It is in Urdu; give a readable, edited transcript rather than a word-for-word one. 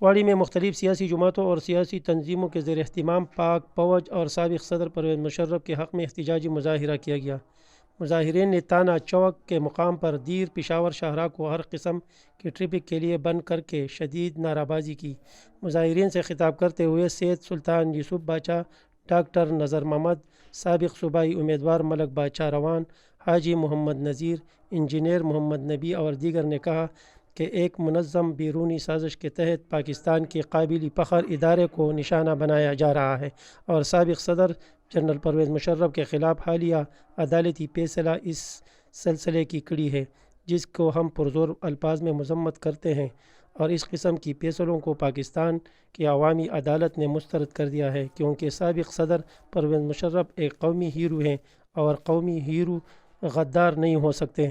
واڑی میں مختلف سیاسی جماعتوں اور سیاسی تنظیموں کے زیر اہتمام پاک فوج اور سابق صدر پرویز مشرف کے حق میں احتجاجی مظاہرہ کیا گیا۔ مظاہرین نے تانا چوک کے مقام پر دیر پشاور شاہراہ کو ہر قسم کی ٹریفک کے لیے بند کر کے شدید نعرہ بازی کی۔ مظاہرین سے خطاب کرتے ہوئے سید سلطان یوسف باچا، ڈاکٹر نذر محمد، سابق صوبائی امیدوار ملک باچا روان، حاجی محمد نذیر، انجینئر محمد نبی اور دیگر نے کہا کہ ایک منظم بیرونی سازش کے تحت پاکستان کے قابل فخر ادارے کو نشانہ بنایا جا رہا ہے اور سابق صدر جنرل پرویز مشرف کے خلاف حالیہ عدالتی فیصلہ اس سلسلے کی کڑی ہے، جس کو ہم پرزور الفاظ میں مذمت کرتے ہیں، اور اس قسم کی فیصلوں کو پاکستان کی عوامی عدالت نے مسترد کر دیا ہے، کیونکہ سابق صدر پرویز مشرف ایک قومی ہیرو ہیں اور قومی ہیرو غدار نہیں ہو سکتے۔